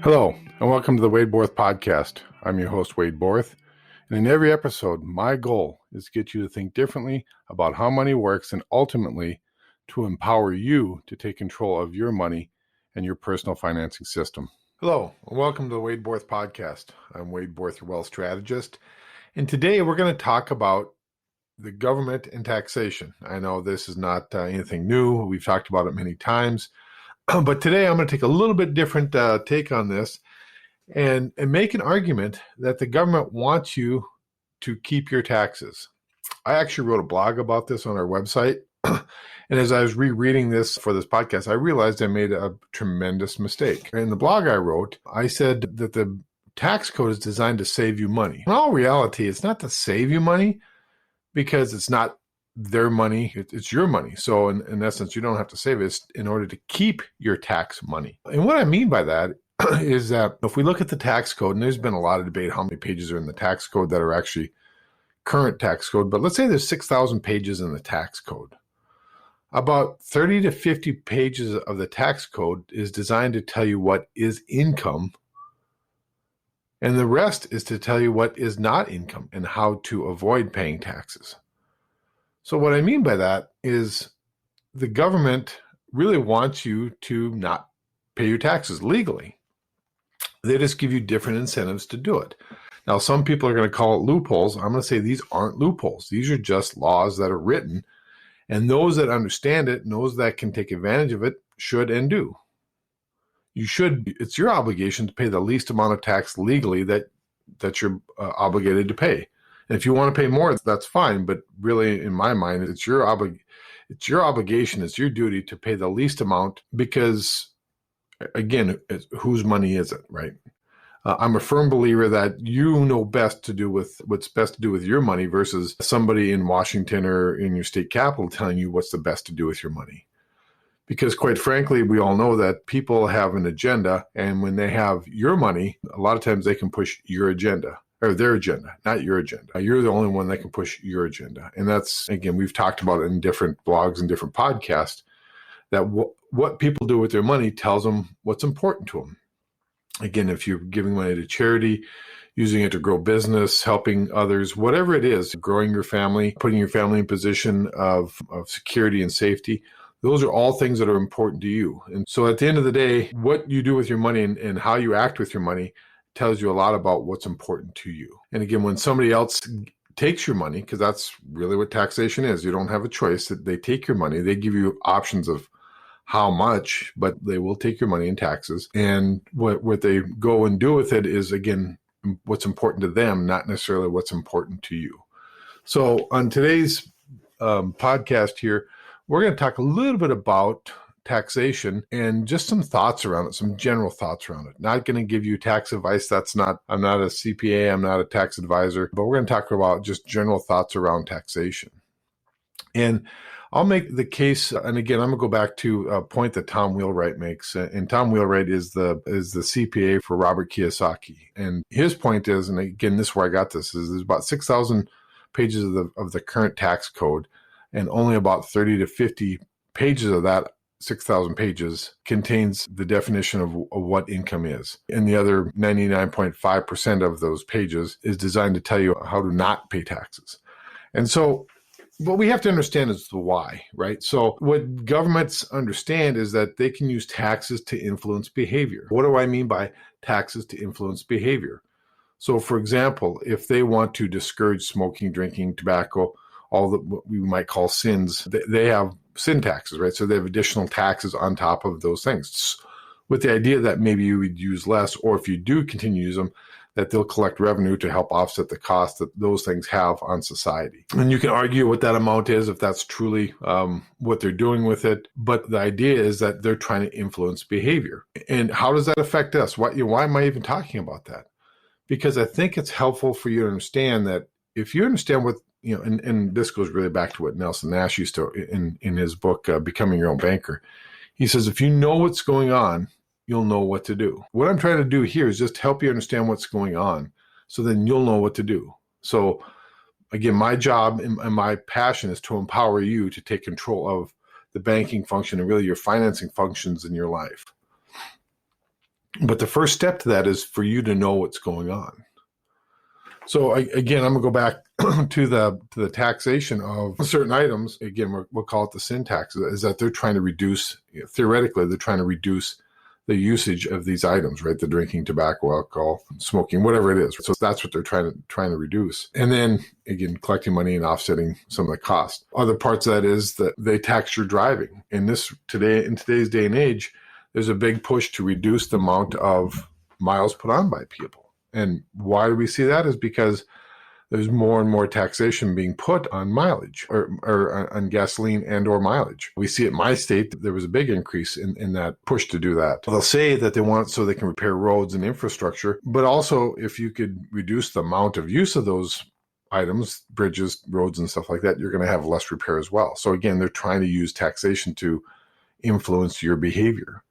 Hello, and welcome to the Wade Borth Podcast. I'm your host, Wade Borth, and in every episode, my goal is to get you to think differently about how money works and ultimately to empower you to take control of your money and your personal financing system. Hello, and welcome to the Wade Borth Podcast. I'm Wade Borth, your wealth strategist, and today we're going to talk about the government and taxation. I know this is not anything new. We've talked about it many times. But today I'm going to take a little bit different take on this and make an argument that the government wants you to keep your taxes. I actually wrote a blog about this on our website. And as I was rereading this for this podcast, I realized I made a tremendous mistake. In the blog I wrote, I said that the tax code is designed to save you money. In all reality, it's not to save you money because it's not their money, it's your money. So in essence, you don't have to save it in order to keep your tax money. And what I mean by that is that if we look at the tax code, and there's been a lot of debate how many pages are in the tax code that are actually current tax code, but let's say there's 6,000 pages in the tax code. About 30 to 50 pages of the tax code is designed to tell you what is income, and the rest is to tell you what is not income and how to avoid paying taxes. So what I mean by that is the government really wants you to not pay your taxes legally. They just give you different incentives to do it. Now, some people are going to call it loopholes. I'm going to say these aren't loopholes. These are just laws that are written, and those that understand it and those that can take advantage of it should and do. It's your obligation to pay the least amount of tax legally that you're obligated to pay. And if you want to pay more, that's fine. But really, in my mind, it's your obligation, it's your duty to pay the least amount because, again, whose money is it, right? I'm a firm believer that you know best to do with what's best to do with your money versus somebody in Washington or in your state capital telling you what's the best to do with your money. Because quite frankly, we all know that people have an agenda, and when they have your money, a lot of times they can push your agenda. Or their agenda, not your agenda. You're the only one that can push your agenda. And that's, again, we've talked about it in different blogs and different podcasts, that what people do with their money tells them what's important to them. Again, if you're giving money to charity, using it to grow business, helping others, whatever it is, growing your family, putting your family in position of security and safety, those are all things that are important to you. And so at the end of the day, what you do with your money and how you act with your money tells you a lot about what's important to you. And again, when somebody else takes your money, because that's really what taxation is, you don't have a choice. They take your money, they give you options of how much, but they will take your money in taxes. And what they go and do with it is, again, what's important to them, not necessarily what's important to you. So on today's podcast here, we're going to talk a little bit about taxation and just some thoughts around it, some general thoughts around it. Not going to give you tax advice. I'm not a CPA, I'm not a tax advisor, but we're going to talk about just general thoughts around taxation. And I'll make the case, and again, I'm going to go back to a point that Tom Wheelwright makes. And Tom Wheelwright is the CPA for Robert Kiyosaki. And his point is, and again, this is where I got this, is there's about 6,000 pages of the current tax code, and only about 30 to 50 pages of that 6,000 pages contains the definition of what income is. And the other 99.5% of those pages is designed to tell you how to not pay taxes. And so what we have to understand is the why, right? So what governments understand is that they can use taxes to influence behavior. What do I mean by taxes to influence behavior? So for example, if they want to discourage smoking, drinking, tobacco, all the what we might call sins, they have sin taxes, right? So they have additional taxes on top of those things with the idea that maybe you would use less, or if you do continue to use them, that they'll collect revenue to help offset the cost that those things have on society. And you can argue what that amount is, if that's truly what they're doing with it. But the idea is that they're trying to influence behavior. And how does that affect us? Why am I even talking about that? Because I think it's helpful for you to understand that if you understand what, and this goes really back to what Nelson Nash used to, in his book, Becoming Your Own Banker. He says, if you know what's going on, you'll know what to do. What I'm trying to do here is just help you understand what's going on, so then you'll know what to do. So again, my job and my passion is to empower you to take control of the banking function and really your financing functions in your life. But the first step to that is for you to know what's going on. So again, I'm going to go back to the taxation of certain items. Again, we'll call it the sin tax, is that they're trying to reduce, theoretically, they're trying to reduce the usage of these items, right? The drinking, tobacco, alcohol, smoking, whatever it is. So that's what they're trying to reduce. And then again, collecting money and offsetting some of the cost. Other parts of that is that they tax your driving. In today's day and age, there's a big push to reduce the amount of miles put on by people. And why do we see that? Is because there's more and more taxation being put on mileage or on gasoline and or mileage. We see at my state, there was a big increase in that push to do that. They'll say that they want it so they can repair roads and infrastructure, but also if you could reduce the amount of use of those items, bridges, roads, and stuff like that, you're going to have less repair as well. So again, they're trying to use taxation to influence your behavior.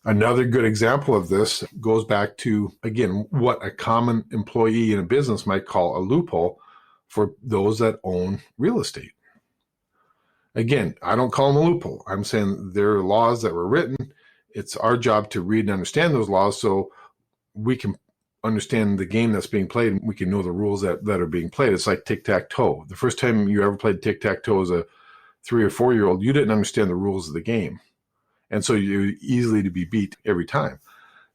Another good example of this goes back to, again, what a common employee in a business might call a loophole for those that own real estate. Again, I don't call them a loophole. I'm saying there are laws that were written. It's our job to read and understand those laws so we can understand the game that's being played and we can know the rules that are being played. It's like tic-tac-toe. The first time you ever played tic-tac-toe as a 3 or 4 year old, you didn't understand the rules of the game. And so you're easily to be beat every time.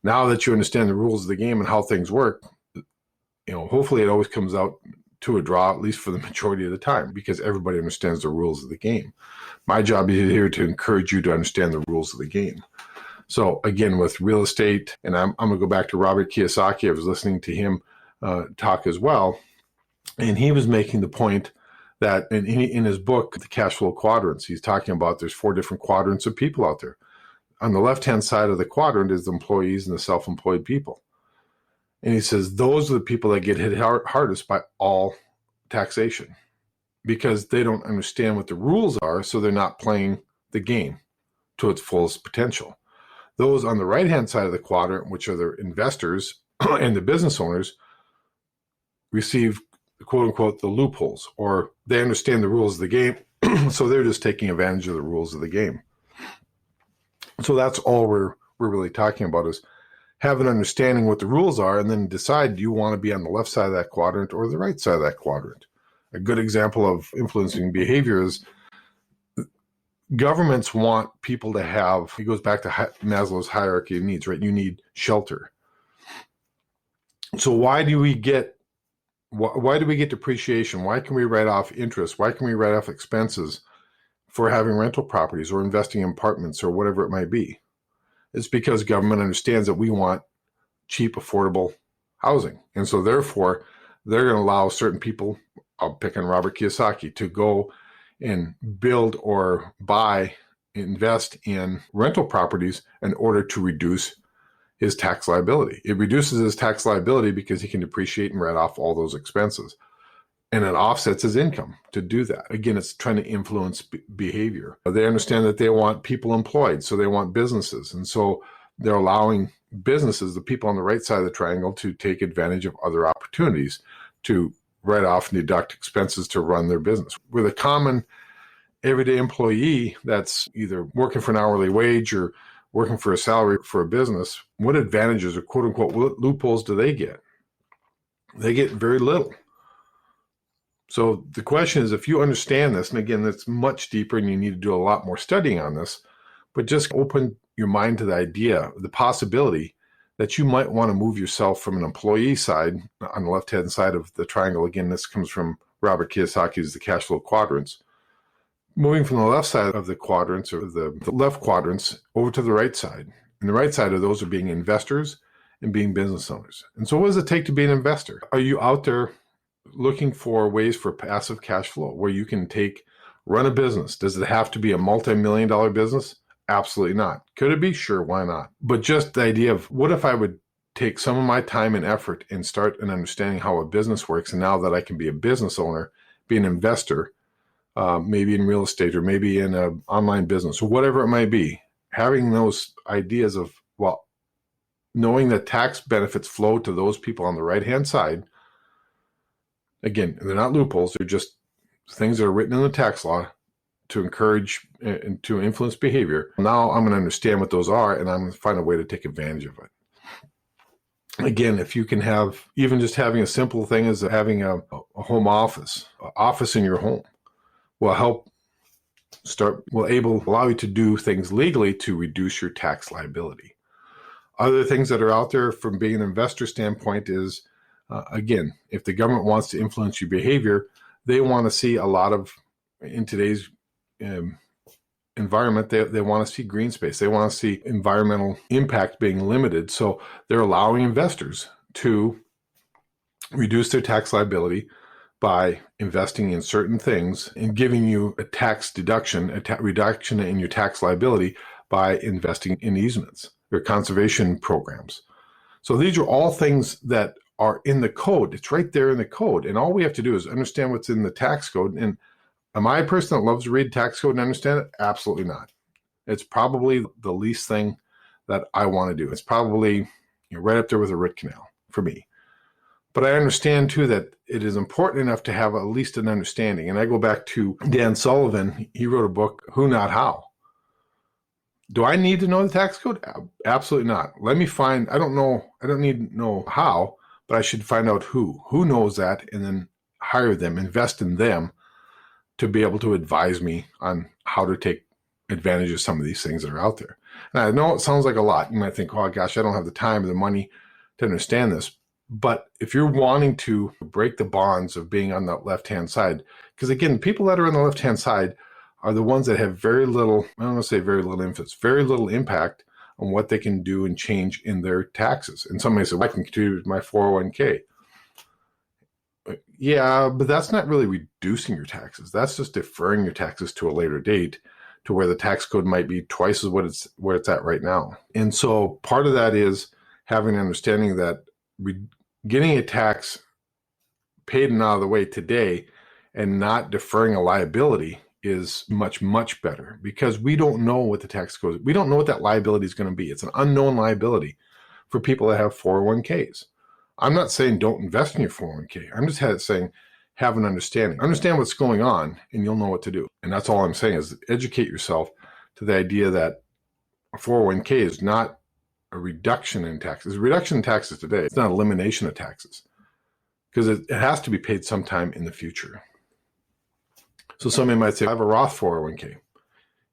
Now that you understand the rules of the game and how things work, hopefully it always comes out to a draw, at least for the majority of the time, because everybody understands the rules of the game. My job is here to encourage you to understand the rules of the game. So again, with real estate, and I'm going to go back to Robert Kiyosaki. I was listening to him talk as well. And he was making the point that in his book, The Cash Flow Quadrants, he's talking about there's 4 different quadrants of people out there. On the left-hand side of the quadrant is the employees and the self-employed people. And he says those are the people that get hit hardest by all taxation because they don't understand what the rules are, so they're not playing the game to its fullest potential. Those on the right-hand side of the quadrant, which are the investors and the business owners, receive quote unquote the loopholes, or they understand the rules of the game, so they're just taking advantage of the rules of the game. So that's all we're really talking about, is have an understanding what the rules are and then decide, do you want to be on the left side of that quadrant or the right side of that quadrant? A good example of influencing behavior is governments want people to have, it goes back to Maslow's hierarchy of needs, right? You need shelter. So why do we get depreciation? Why can we write off interest? Why can we write off expenses for having rental properties or investing in apartments or whatever it might be? It's because government understands that we want cheap, affordable housing. And so therefore, they're going to allow certain people, I'll pick on Robert Kiyosaki, to go and build or invest in rental properties in order to reduce his tax liability. It reduces his tax liability because he can depreciate and write off all those expenses. And it offsets his income to do that. Again, it's trying to influence behavior. They understand that they want people employed, so they want businesses. And so they're allowing businesses, the people on the right side of the triangle, to take advantage of other opportunities to write off and deduct expenses to run their business. With a common everyday employee that's either working for an hourly wage or working for a salary for a business, what advantages or quote unquote loopholes do they get? They get very little. So the question is, if you understand this, and again, that's much deeper and you need to do a lot more studying on this, but just open your mind to the idea, the possibility that you might want to move yourself from an employee side on the left-hand side of the triangle. Again, this comes from Robert Kiyosaki's The Cash Flow Quadrants. Moving from the left side of the quadrants, or the left quadrants, over to the right side. And the right side of those are being investors and being business owners. And so what does it take to be an investor? Are you out there looking for ways for passive cash flow where you can run a business? Does it have to be a multi-million-dollar business? Absolutely not. Could it be? Sure, why not? But just the idea of, what if I would take some of my time and effort and start an understanding how a business works, and now that I can be a business owner, be an investor, maybe in real estate or maybe in an online business or whatever it might be, having those ideas of, well, knowing that tax benefits flow to those people on the right-hand side. Again, they're not loopholes. They're just things that are written in the tax law to encourage and to influence behavior. Now I'm going to understand what those are, and I'm going to find a way to take advantage of it. Again, if you can have even just having a simple thing as having a home office in your home will help allow you to do things legally to reduce your tax liability. Other things that are out there from being an investor standpoint is, again, if the government wants to influence your behavior, they want to see a lot of, in today's environment, they want to see green space. They want to see environmental impact being limited. So they're allowing investors to reduce their tax liability by investing in certain things and giving you a tax deduction, reduction in your tax liability by investing in easements or conservation programs. So these are all things that are in the code. It's right there in the code. And all we have to do is understand what's in the tax code. And am I a person that loves to read tax code and understand it? Absolutely not. It's probably the least thing that I want to do. It's probably right up there with a root canal for me. But I understand too that it is important enough to have at least an understanding. And I go back to Dan Sullivan. He wrote a book, Who Not How. Do I need to know the tax code? Absolutely not. Let me find, I don't need to know how, but I should find out who knows that, and then hire them, invest in them to be able to advise me on how to take advantage of some of these things that are out there. And I know it sounds like a lot. You might think, oh gosh, I don't have the time or the money to understand this. But if you're wanting to break the bonds of being on the left-hand side, because again, people that are on the left-hand side are the ones that have very little, I don't want to say very little influence, very little impact on what they can do and change in their taxes. And somebody said, well, I can contribute to my 401k. Yeah, but that's not really reducing your taxes. That's just deferring your taxes to a later date to where the tax code might be twice as where it's at right now. And so part of that is having an understanding that getting a tax paid and out of the way today and not deferring a liability is much, much better, because we don't know what the tax code is. We don't know what that liability is going to be. It's an unknown liability for people that have 401ks. I'm not saying don't invest in your 401k. I'm just saying have an understanding. Understand what's going on and you'll know what to do. And that's all I'm saying is educate yourself to the idea that a 401k is not a reduction in taxes. A reduction in taxes today. It's not an elimination of taxes, because it has to be paid sometime in the future. So somebody might say, I have a Roth 401k.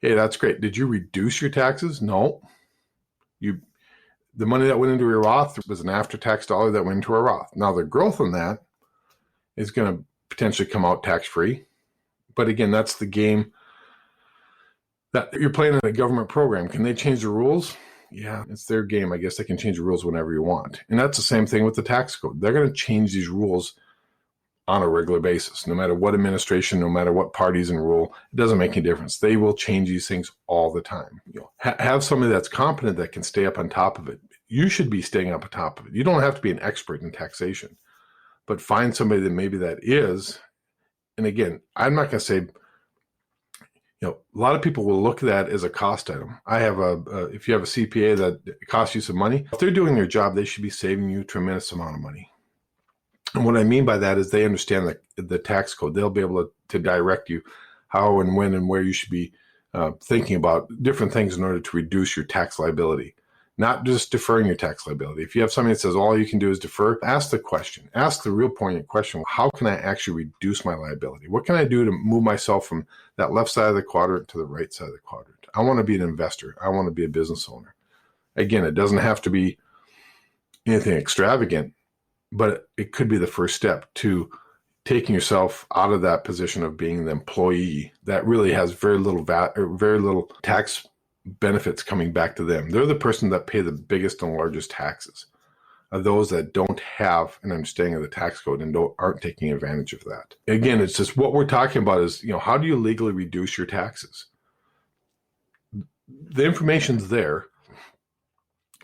Hey, that's great. Did you reduce your taxes? No. The money that went into your Roth was an after-tax dollar that went into a Roth. Now, the growth on that is going to potentially come out tax-free. But again, that's the game that you're playing in a government program. Can they change the rules? Yeah, it's their game. I guess they can change the rules whenever you want. And that's the same thing with the tax code. They're going to change these rules on a regular basis, no matter what administration, no matter what parties in rule. It doesn't make any difference. They will change these things all the time. Have somebody that's competent that can stay up on top of it. You should be staying up on top of it. You don't have to be an expert in taxation, but find somebody that maybe that is. And again, I'm not going to say, a lot of people will look at that as a cost item. If you have a CPA that costs you some money, if they're doing their job, they should be saving you a tremendous amount of money. And what I mean by that is they understand the tax code. They'll be able to direct you how and when and where you should be thinking about different things in order to reduce your tax liability, not just deferring your tax liability. If you have somebody that says all you can do is defer, ask the question. Ask the real poignant question. How can I actually reduce my liability? What can I do to move myself from that left side of the quadrant to the right side of the quadrant? I want to be an investor. I want to be a business owner. Again, it doesn't have to be anything extravagant, but it could be the first step to taking yourself out of that position of being the employee that really has very little tax benefits coming back to them. They're the person that pay the biggest and largest taxes, are those that don't have an understanding of the tax code and aren't taking advantage of that. Again, it's just what we're talking about is, how do you legally reduce your taxes? The information's there.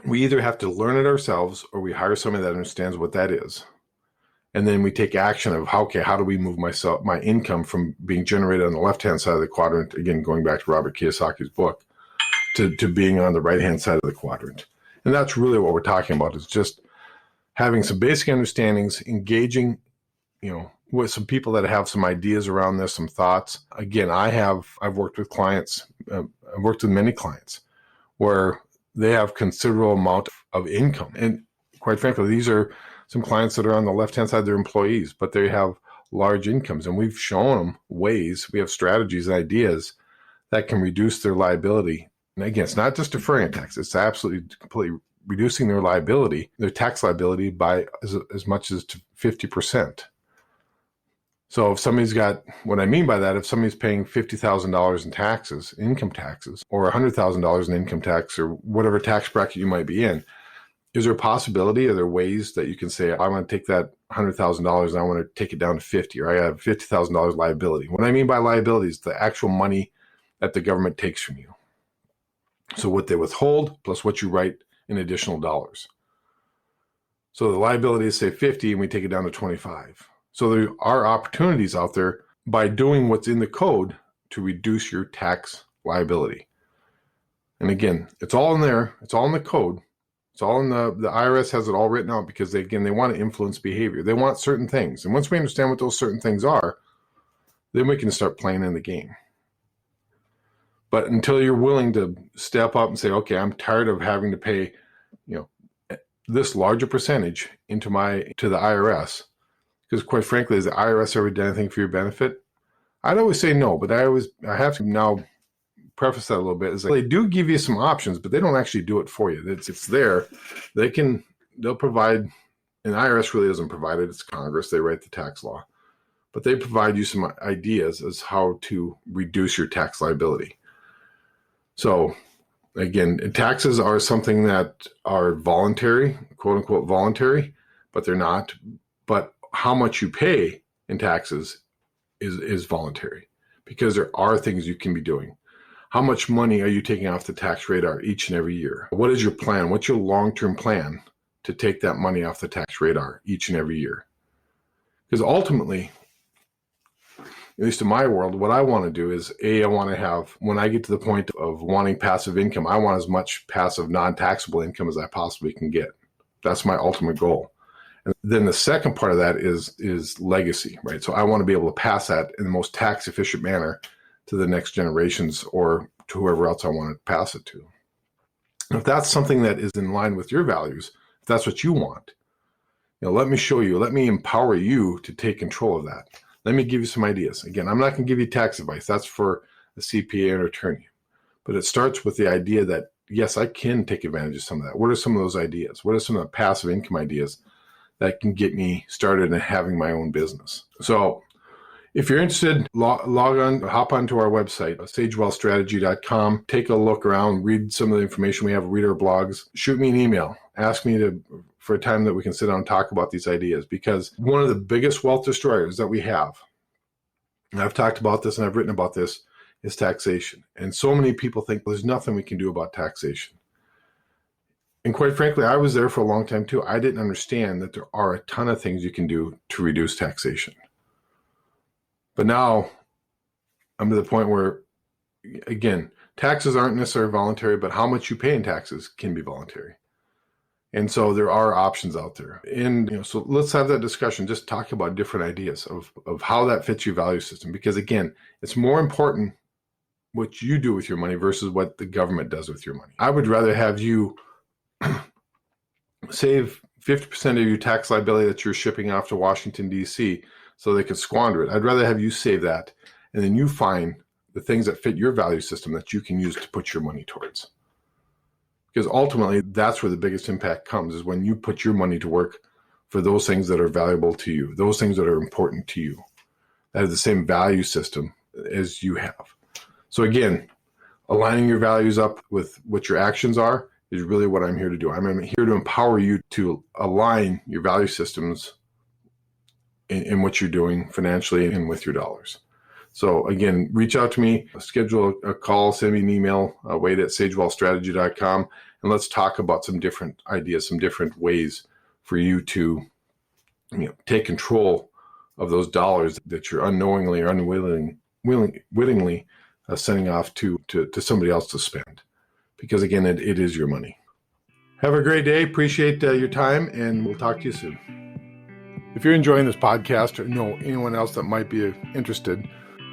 We either have to learn it ourselves or we hire somebody that understands what that is. And then we take action of how do we move my income from being generated on the left-hand side of the quadrant, again, going back to Robert Kiyosaki's book, to being on the right-hand side of the quadrant. And that's really what we're talking about, is just having some basic understandings, engaging, with some people that have some ideas around this, some thoughts. Again, I've worked with clients, I've worked with many clients where they have considerable amount of income. And Quite frankly, these are some clients that are on the left-hand side, they're employees, but they have large incomes. And we've shown them ways, we have strategies and ideas that can reduce their liability. And again, it's not just deferring a tax, it's absolutely completely reducing their liability, their tax liability by as much as to 50%. So if somebody's got, what I mean by that, if somebody's paying $50,000 in taxes, income taxes, or $100,000 in income tax, or whatever tax bracket you might be in, is there a possibility? Are there ways that you can say, I want to take that $100,000 and I want to take it down to 50, or I have $50,000 liability? What I mean by liability is the actual money that the government takes from you. So what they withhold plus what you write in additional dollars. So the liability is say 50 and we take it down to 25. So there are opportunities out there by doing what's in the code to reduce your tax liability. And again, it's all in there. It's all in the code. It's all in the IRS has it all written out because they want to influence behavior. They want certain things. And once we understand what those certain things are, then we can start playing in the game. But until you're willing to step up and say, okay, I'm tired of having to pay, this larger percentage to the IRS, because quite frankly, has the IRS ever done anything for your benefit? I'd always say no, but I have to now preface that a little bit. Is like they do give you some options, but they don't actually do it for you. It's there. They'll provide, and the IRS really doesn't provide it. It's Congress. They write the tax law, but they provide you some ideas as how to reduce your tax liability. So again, taxes are something that are voluntary, quote unquote voluntary, but they're not. But how much you pay in taxes is voluntary, because there are things you can be doing. How much money are you taking off the tax radar each and every year? What is your plan? What's your long-term plan to take that money off the tax radar each and every year? Because ultimately, at least in my world, what I want to do is, I want to have, when I get to the point of wanting passive income, I want as much passive non-taxable income as I possibly can get. That's my ultimate goal. And then the second part of that is legacy, right? So I want to be able to pass that in the most tax efficient manner to the next generations or to whoever else I want to pass it to. And if that's something that is in line with your values, if that's what you want, let me show you, let me empower you to take control of that. Let me give you some ideas. Again, I'm not going to give you tax advice. That's for a CPA or attorney. But it starts with the idea that, yes, I can take advantage of some of that. What are some of those ideas? What are some of the passive income ideas that can get me started in having my own business? So if you're interested, hop onto our website, sagewealthstrategy.com. Take a look around, read some of the information we have, read our blogs, shoot me an email, ask me for a time that we can sit down and talk about these ideas, because one of the biggest wealth destroyers that we have, and I've talked about this and I've written about this, is taxation. And so many people think there's nothing we can do about taxation. And quite frankly, I was there for a long time too. I didn't understand that there are a ton of things you can do to reduce taxation. But now I'm to the point where, again, taxes aren't necessarily voluntary, but how much you pay in taxes can be voluntary. And so there are options out there. And so let's have that discussion, just talk about different ideas of how that fits your value system. Because again, it's more important what you do with your money versus what the government does with your money. I would rather have you save 50% of your tax liability that you're shipping off to Washington, D.C., so they could squander it. I'd rather have you save that, and then you find the things that fit your value system that you can use to put your money towards. Because ultimately, that's where the biggest impact comes, is when you put your money to work for those things that are valuable to you, those things that are important to you, that have the same value system as you have. So again, aligning your values up with what your actions are is really what I'm here to do. I'm here to empower you to align your value systems in what you're doing financially and with your dollars. So again, reach out to me, schedule a call, send me an email, wade@sagewealthstrategy.com, and let's talk about some different ideas, some different ways for you to take control of those dollars that you're unknowingly or unwittingly sending off to somebody else to spend. Because again, it is your money. Have a great day. Appreciate your time, and we'll talk to you soon. If you're enjoying this podcast or know anyone else that might be interested,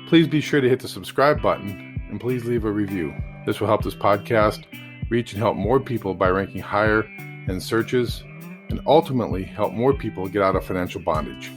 please be sure to hit the subscribe button and please leave a review. This will help this podcast reach and help more people by ranking higher in searches and ultimately help more people get out of financial bondage.